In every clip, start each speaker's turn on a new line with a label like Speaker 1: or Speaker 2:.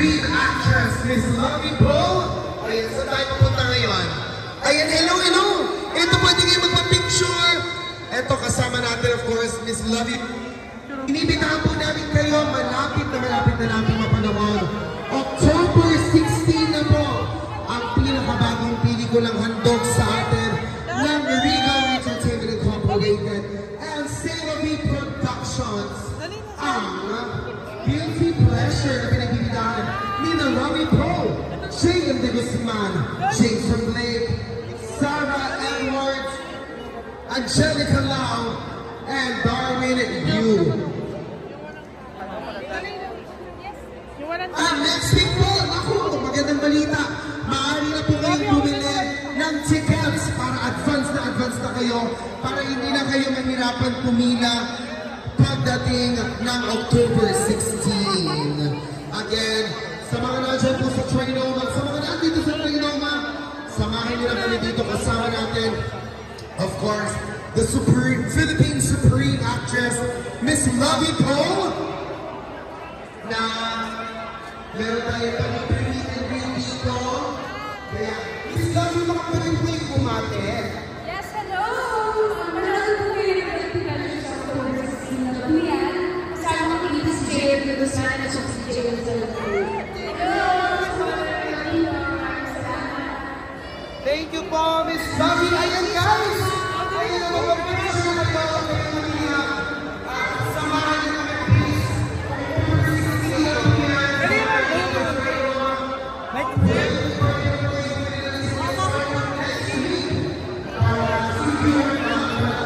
Speaker 1: Supreme Actress, Miss Lovie Poe. Ayan, saan tayo pupunta ngayon? Ayan, hello, hello! Ito, pwede kayo magpa-picture. Ito, kasama natin, of course, Miss Lovie. Inibitahan po namin kayo, malapit na natin mapanood. October 16 na po, ang pinakabagong pelikulang handog sa atin ng Regal Entertainment Incorporated and Save Productions. Ang Guilty Pleasure na pinagbibitahan ni Lovie Poe, J.M. De Guzman, Jason Blake, Sarah Edwards, Angelica Lau, and Darwin Yu. And next week po, ako, magandang balita, maaari na po kayong bumili ng tickets para advance na kayo, para hindi na kayo mahirapan pumila pagdating ng October 16. Again, sa mga nandiyan po sa Trinoma, sa mga nandito sa Trinoma, samahin nyo na kami dito, kasama natin, of course, the Philippine Supreme Actress, Miss Lovie Poe, na meron tayo pag-meet and greet dito. Kaya, Miss Lovie, makapagin po yung bumate.
Speaker 2: Yes, hello! Manood po kayo ng Pagpilalo sa October 16 na po yan. Kasama ko dito si J.M. De Guzman at si J.M. Zalapur. Hello!
Speaker 1: Thank you po, Miss Lovie. Ayan, guys! Ayan ang mga picture na po. Samahan niyo kami, please.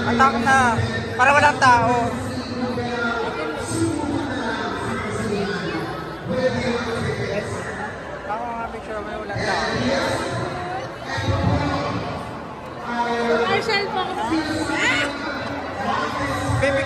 Speaker 3: Atak na, para walang tao. Ako nga picture mo walang tao.
Speaker 2: Marshall po kasi.
Speaker 3: Baby,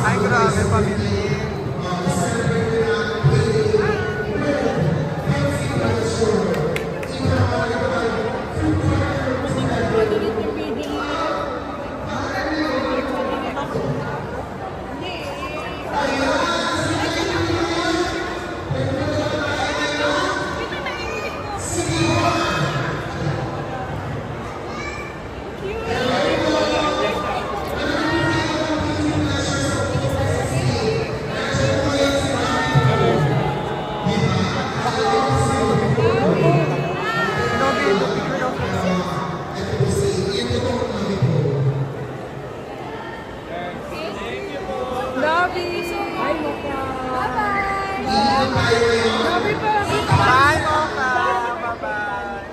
Speaker 3: ay grabe pamilya. Bye, Mocha. Bye-bye.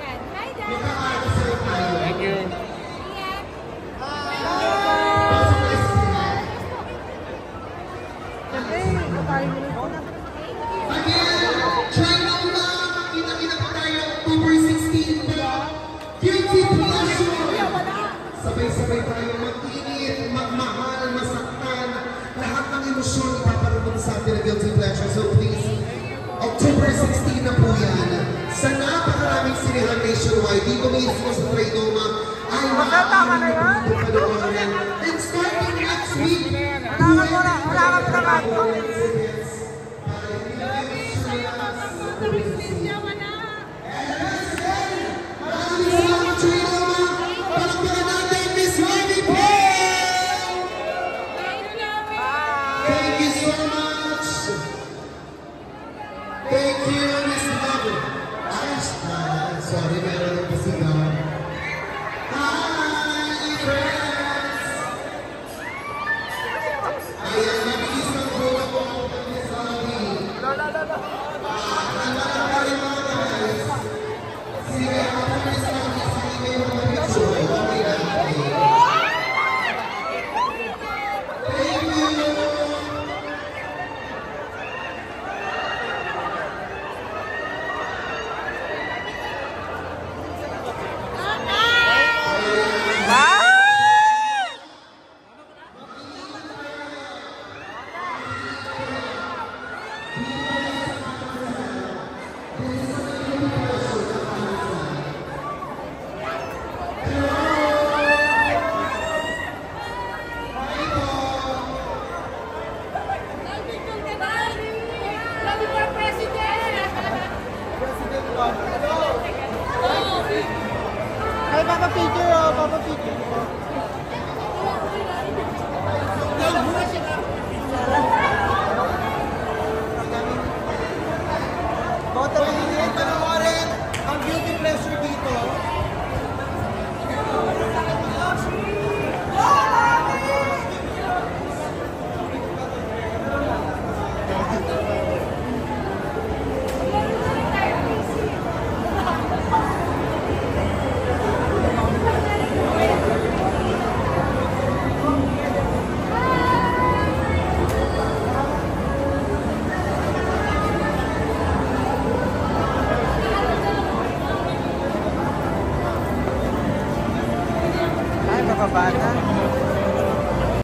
Speaker 3: Thank you.
Speaker 1: Trinoma, kita-kita po tayo October 16 po. Guilty Pleasure. Sabay-sabay tayo mag-init, magmahal, masaktan. Lahat ng emosyon ipaparabot sa atin ng Guilty Pleasure. So please, October 16 na po yan. Sa napakaraming sinihan nationwide, dito mismo sa Trinoma, ay maaari na po panoorin. And starting next week,
Speaker 3: Wala ka naman.
Speaker 1: Thank you
Speaker 3: Papa-picture, oh. Papa-picture. Totally, panoorin ang beauty pleasure dito. Ay, mga bata.